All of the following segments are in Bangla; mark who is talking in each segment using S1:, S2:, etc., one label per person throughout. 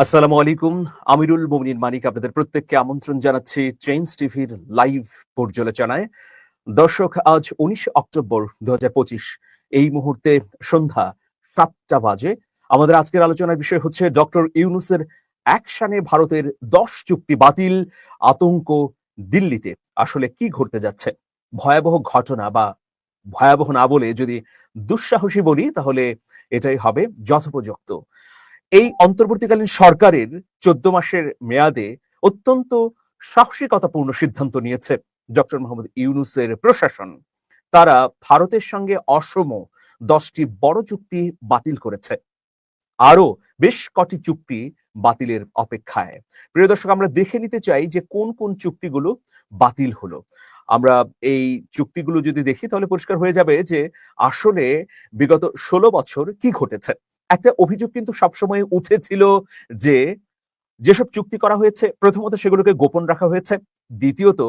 S1: আসসালামু আলাইকুম। আমিরুল মোমিনিন মানিক আপনাদের প্রত্যেককে আমন্ত্রণ জানাচ্ছি চেঞ্জ টিভির লাইভ পর্যালোচনায়। দর্শক, আজ ১৯ অক্টোবর ২০২৫ এই মুহূর্তে সন্ধ্যা ৭টা বাজে। আমাদের আজকের আলোচনার বিষয় হচ্ছে ডক্টর ইউনূসের অ্যাকশনে ভারতের ১০ চুক্তি বাতিল, আতঙ্ক দিল্লিতে। আসলে কি ঘটতে যাচ্ছে? ভয়াবহ ঘটনা, বা ভয়াবহ না বলে যদি দুঃসাহসী বলি তাহলে এটাই হবে যথোপযুক্ত। এই অন্তর্বর্তীকালীন সরকারের ১৪ মাসের মেয়াদে অত্যন্ত সাহসিকতাপূর্ণ সিদ্ধান্ত নিয়েছে ডক্টর মোহাম্মদ ইউনূসের প্রশাসন। তারা ভারতের সঙ্গে অসম ১০টি বড় চুক্তি বাতিল করেছে। আরো বেশ কটি চুক্তি বাতিলের অপেক্ষায়। প্রিয় দর্শক, আমরা দেখে নিতে চাই যে কোন কোন চুক্তিগুলো বাতিল হলো। আমরা এই চুক্তিগুলো যদি দেখি তাহলে পরিষ্কার হয়ে যাবে যে আসলে বিগত ১৬ বছর কি ঘটেছে। একটা অভিযোগ কিন্তু সবসময় উঠেছিল যে যেসব চুক্তি করা হয়েছে, প্রথমত সেগুলোকে গোপন রাখা হয়েছে, দ্বিতীয়ত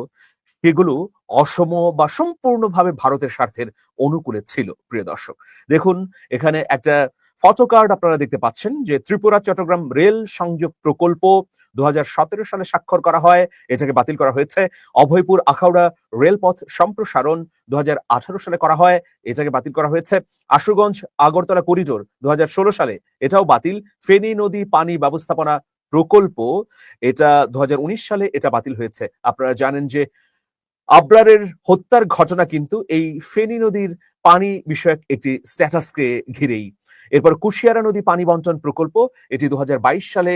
S1: সেগুলো অসম বা সম্পূর্ণভাবে ভারতের স্বার্থের অনুকূলে ছিল। প্রিয় দর্শক, দেখুন এখানে একটা ফটো কার্ড আপনারা দেখতে পাচ্ছেন যে ত্রিপুরা চট্টগ্রাম রেল সংযোগ প্রকল্প ২০১৭ সালে স্বাক্ষর করা হয়, এটাকে বাতিল করা হয়েছে। অভয়পুর আখাউড়া রেলপথ সম্প্রসারণ ২০১৮ সালে করা হয়, এটাকে বাতিল করা হয়েছে। আশুগঞ্জ আগরতলা করিডোর ২০১৬ সালে, এটাও বাতিল। ফেনী নদী পানি ব্যবস্থাপনা প্রকল্প, এটা ২০১৯ সালে এটা বাতিল হয়েছে। আপনারা জানেন যে আবরারের হত্যার ঘটনা কিন্তু এই ফেনী নদীর পানি বিষয়ক একটি স্ট্যাটাসকে ঘিরেই। এরপর কুশিয়ারা নদী পানি বন্টন প্রকল্প, এটি ২০২২ সালে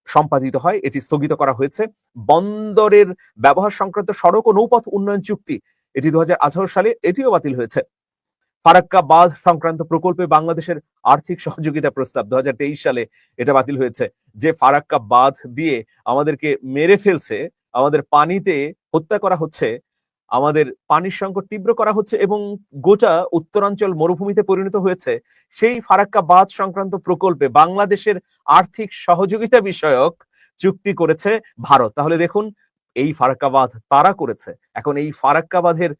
S1: সম্পাদিত হয়, এটি স্থগিত করা হয়েছে। বন্দরের ব্যবহার সংক্রান্ত সড়ক ও নৌপথ উন্নয়ন চুক্তি, এটি ২০১৮ সালে, এটিও বাতিল হয়েছে। ফারাক্কা বাঁধ সংক্রান্ত প্রকল্পে বাংলাদেশের আর্থিক সহযোগিতা প্রস্তাব ২০২৩ সালে এটা বাতিল হয়েছে। যে ফারাক্কা বাঁধ দিয়ে আমাদেরকে মেরে ফেলছে, আমাদের পানিতে হত্যা করা হচ্ছে, আমাদের পানির সংকট তীব্র করা হচ্ছে এবং গোটা উত্তরাঞ্চল মরুভূমিতে পরিণত হয়েছে, সেই ফারাক্কা বাঁধ সংক্রান্ত প্রকল্পে বাংলাদেশের আর্থিক সহযোগিতা বিষয়ক চুক্তি করেছে ভারত। তাহলে দেখুন, এই ফারাক্কা বাঁধ তারা করেছে, এখন এই ফারাক্কা বাঁধের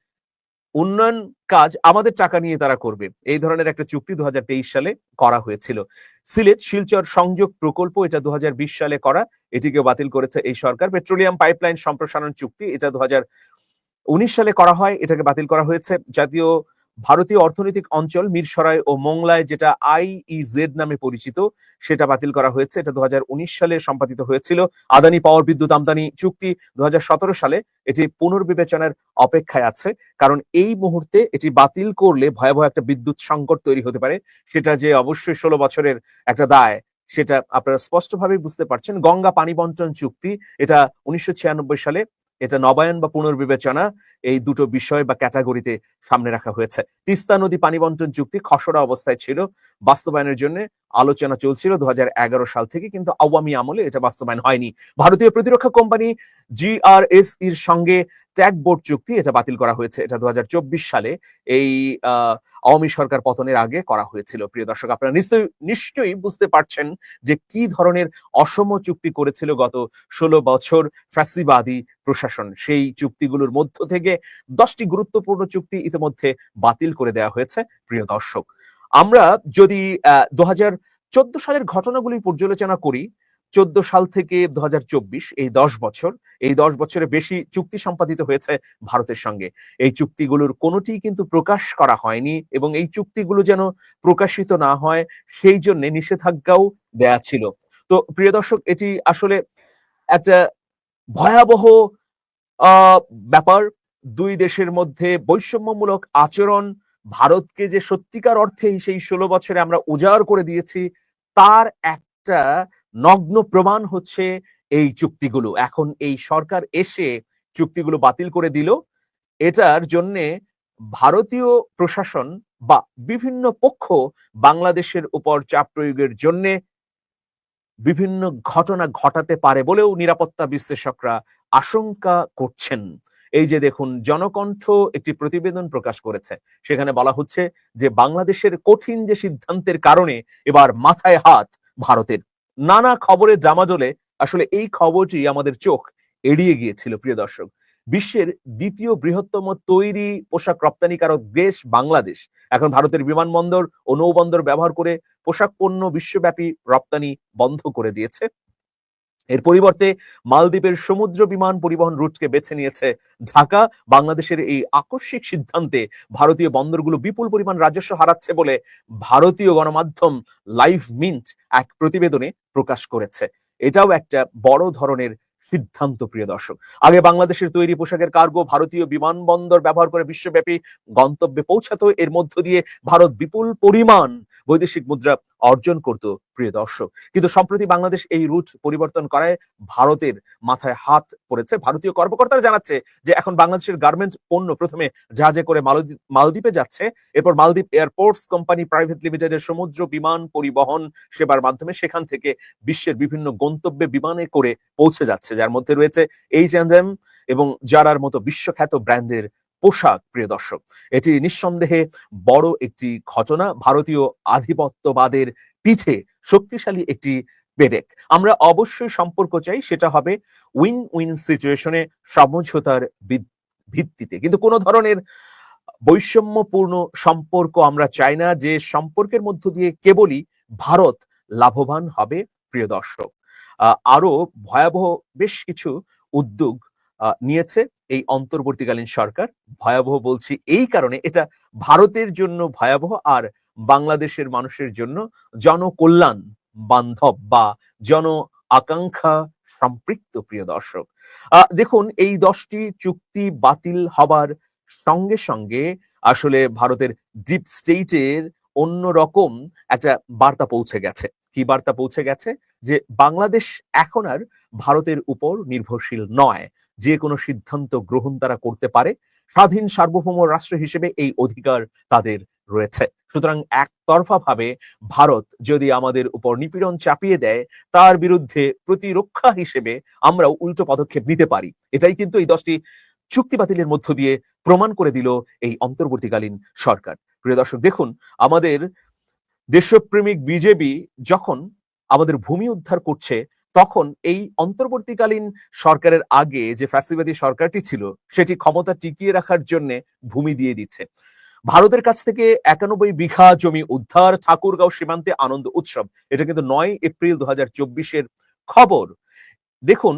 S1: উন্নয়ন কাজ আমাদের টাকা নিয়ে তারা করবে, এই ধরনের একটা চুক্তি ২০২৩ সালে করা হয়েছিল। সিলেট শিলচর সংযোগ প্রকল্প, এটা ২০২০ সালে করা, এটিকে বাতিল করেছে এই সরকার। পেট্রোলিয়াম পাইপলাইন সম্প্রসারণ চুক্তি, এটা ২০১৯ সালে করা হয়, এটাকে বাতিল করা হয়েছে। জাতীয় ভারতীয় অর্থনৈতিক অঞ্চল মিরসরাই ও মোংলায়, যেটা আইইজেড নামে পরিচিত, সেটা বাতিল করা হয়েছে, এটা ২০১৯ সালে সম্পাদিত হয়েছিল। আদানি পাওয়ার বিদ্যুৎ আমদানি চুক্তি ২০১৭ সালে, এটি পুনর্বিবেচনার অপেক্ষায় আছে, কারণ এই মুহূর্তে এটি বাতিল করলে ভয়াবহ একটা বিদ্যুৎ সংকট তৈরি হতে পারে। সেটা যে অবশ্যই ১৬ বছরের একটা দায়, সেটা আপনারা স্পষ্টভাবে বুঝতে পারছেন। গঙ্গা পানি বন্টন চুক্তি, এটা ১৯৯৬ সালে, এটা নবায়ন বা পুনর্বিবেচনা, এই দুটো বিষয় বা ক্যাটাগরিতে সামনে রাখা হয়েছে। তিস্তা নদী পানি বন্টন চুক্তি খসড়া অবস্থায় ছিল, বাস্তবায়নের জন্য আলোচনা চলছিল ২০১১ সাল থেকে, কিন্তু আওয়ামী আমলে এটা বাস্তবায়ন হয়নি। ভারতীয় প্রতিরক্ষা কোম্পানি জিআরএস এর সঙ্গে ট্যাগ বোর্ড চুক্তি, এটা বাতিল করা হয়েছে, এটা ২০২৪ সালে এই আওয়ামী সরকার পতনের আগে করা হয়েছিল। প্রিয় দর্শক, আপনারা নিশ্চয়ই বুঝতে পারছেন যে কি ধরনের অসম চুক্তি করেছিল গত ১৬ বছর ফ্যাসিবাদী প্রশাসন। সেই চুক্তিগুলোর মধ্য থেকে ১০টি গুরুত্বপূর্ণ চুক্তি ইতিমধ্যে বাতিল করে দেওয়া হয়েছে। প্রিয় দর্শক, আমরা যদি ২০১৪ সালের ঘটনাগুলি পর্যালোচনা করি, ১৪ সাল থেকে ২০২৪, এই ১০ বছরে বেশি চুক্তি সম্পাদিত হয়েছে ভারতের সঙ্গে। এই চুক্তিগুলোর কোনোটি কিন্তু প্রকাশ করা হয়নি, এবং এই চুক্তিগুলো যেন প্রকাশিত না হয় সেই জন্য নিষেধাজ্ঞাও দেয়া ছিল। তো প্রিয় দর্শক, এটি আসলে একটা ভয়াবহ ব্যাপার। দুই দেশের মধ্যে বৈষম্যমূলক আচরণ, ভারতকে যে সত্যিকার অর্থে সেই ১৬ বছরে আমরা উজাড় করে দিয়েছি, তার একটা নগ্ন প্রমাণ হচ্ছে এই চুক্তিগুলো। এখন এই সরকার এসে চুক্তিগুলো বাতিল করে দিল, এটার জন্যে ভারতীয় প্রশাসন বা বিভিন্ন পক্ষ বাংলাদেশের উপর চাপ প্রয়োগের জন্যে বিভিন্ন ঘটনা ঘটাতে পারে বলেও নিরাপত্তা বিশ্লেষকরা আশঙ্কা করছেন। এই যে দেখুন, জনকণ্ঠ একটি প্রতিবেদন প্রকাশ করেছে, সেখানে বলা হচ্ছে যে বাংলাদেশের কঠিন যে সিদ্ধান্তের কারণে এবার মাথায় হাত ভারতের। নানা খবরের জামাজলে আসলে এই খবরটি আমাদের চোখ এড়িয়ে গিয়েছিল। প্রিয় দর্শক, বিশ্বের দ্বিতীয় বৃহত্তম তৈরি পোশাক রপ্তানিকারক দেশ বাংলাদেশ এখন ভারতের বিমানবন্দর ও নৌবন্দর ব্যবহার করে পোশাক পণ্য বিশ্বব্যাপী রপ্তানি বন্ধ করে দিয়েছে। এর পরিবর্তে মালদ্বীপের সমুদ্র বিমান পরিবহন রুটকে বেছে নিয়েছে ঢাকা। বাংলাদেশের এই আকস্মিক সিদ্ধান্তে ভারতীয় বন্দরগুলো বিপুল পরিমাণ রাজস্ব হারাচ্ছে বলে ভারতীয় গণমাধ্যম লাইভ মিন্ট এক প্রতিবেদনে প্রকাশ করেছে। এটাও একটা বড় ধরনের সিদ্ধান্ত, প্রিয় দর্শক। আগে বাংলাদেশের তৈরি পোশাকের কার্গো ভারতীয় বিমানবন্দর ব্যবহার করে বিশ্বব্যাপী গন্তব্যে পৌঁছাতো। এর মধ্য দিয়ে ভারত বিপুল পরিমাণ বৈদেশিক মুদ্রা অর্জন করত, প্রিয় দর্শক। কিন্তু সম্প্রতি বাংলাদেশ এই রুট পরিবর্তন করায় ভারতের মাথায় হাত পড়েছে। ভারতীয় কর্মকর্তারা জানাচ্ছে যে এখন বাংলাদেশের গার্মেন্টস পণ্য প্রথমে জাহাজে করে মালদ্বীপে যাচ্ছে, এরপর মালদ্বীপ এয়ারপোর্টস কোম্পানি প্রাইভেট লিমিটেডের সমুদ্র বিমান পরিবহন সেবার মাধ্যমে সেখান থেকে বিশ্বের বিভিন্ন গন্তব্যে বিমানে করে পৌঁছে যাচ্ছে, যার মধ্যে রয়েছে H&M এবং জারার মতো বিশ্বখ্যাত ব্র্যান্ডের পোশাক। প্রিয় দর্শক, এটি নিঃসন্দেহে বড় একটি ঘটনা, ভারতীয় আধিপত্যবাদের পিঠে শক্তিশালী একটি পেরেক। আমরা অবশ্যই সম্পর্ক চাই, সেটা হবে উইন উইন সিচুয়েশনে, সমঝোতার ভিত্তিতে, কিন্তু কোনো ধরনের বৈষম্যপূর্ণ সম্পর্ক আমরা চাই না, যে সম্পর্কের মধ্য দিয়ে কেবলই ভারত লাভবান হবে। প্রিয় দর্শক, আরো ভয়াবহ বেশ কিছু উদ্যোগ নিয়েছে এই অন্তর্বর্তীকালীন সরকার। ভয়াবহ বলছি এই কারণে, এটা ভারতের জন্য ভয়াবহ আর বাংলাদেশের মানুষের জন্য জনকল্যাণ বান্ধব বা জন আকাঙ্ক্ষা সম্পৃক্ত। প্রিয় দর্শক, দেখুন, এই 10টি চুক্তি বাতিল হবার সঙ্গে সঙ্গে আসলে ভারতের ডিপ স্টেটের অন্যরকম একটা বার্তা পৌঁছে গেছে। কি বার্তা পৌঁছে গেছে? যে বাংলাদেশ এখন আর ভারতের উপর নির্ভরশীল নয়, যে কোনো সিদ্ধান্ত গ্রহণ তারা করতে পারে, স্বাধীন সার্বভৌম রাষ্ট্র হিসেবে এই অধিকার তাদের রয়েছে। সুতরাং একতরফা ভাবে ভারত যদি আমাদের উপর নিপীড়ন চাপিয়ে দেয়, তার বিরুদ্ধে প্রতিরক্ষা হিসেবে আমরাও উল্টো পদক্ষেপ নিতে পারি। এটাই কিন্তু এই 10টি চুক্তি বাতিলের মধ্য দিয়ে প্রমাণ করে দিল এই অন্তর্বর্তীকালীন সরকার। প্রিয় দর্শক, দেখুন, আমাদের দেশপ্রেমিক বিজেপি যখন আমাদের ভূমি উদ্ধার করছে, তখন এই অন্তর্বর্তীকালীন সরকারের আগে যে ফ্যাসিবাদী সরকারটি ছিল, সেটি ক্ষমতা টিকিয়ে রাখার জন্য ভূমি দিয়ে দিচ্ছে। ভারতের কাছ থেকে 91 বিঘা জমি উদ্ধার, ঠাকুরগাঁও সীমান্তে আনন্দ উৎসব। এটা কিন্তু 9 এপ্রিল 2024-এর খবর। দেখুন,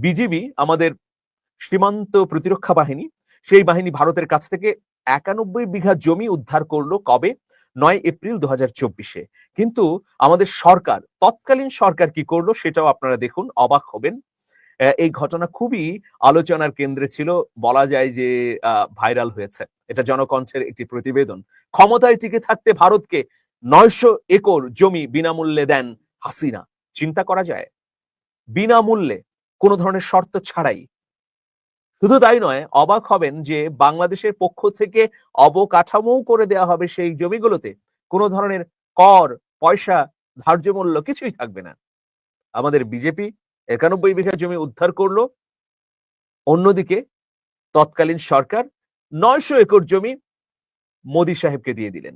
S1: বিজিবি, আমাদের সীমান্ত প্রতিরক্ষা বাহিনী, সেই বাহিনী ভারতের কাছ থেকে 91 বিঘা জমি উদ্ধার করলো। কবে? 9 এপ্রিল 2024-এ। কিন্তু আমাদের সরকার, তৎকালীন সরকার কি করলো সেটাও আপনারা দেখুন, অবাক হবেন। এই ঘটনা খুবই আলোচনার কেন্দ্রে ছিল, বলা যায় যে ভাইরাল হয়েছে। এটা জনকণ্ঠের একটি প্রতিবেদন। ক্ষমতায় টিকে থাকতে ভারতকে 900 একর জমি বিনামূল্যে দেন হাসিনা। চিন্তা করা যায়, বিনামূল্যে, কোনো ধরনের শর্ত ছাড়াই। শুধু তাই নয়, অবাক হবেন যে বাংলাদেশের পক্ষ থেকে অবকাঠামোও করে দেওয়া হবে সেই জমিগুলোতে। কোনো ধরনের কর, পয়সা, ধার্য মূল্য কিছুই থাকবে না। আমাদের বিজেপি 91 বিঘা জমি উদ্ধার করলো, অন্যদিকে তৎকালীন সরকার 900 একর জমি মোদি সাহেবকে দিয়ে দিলেন।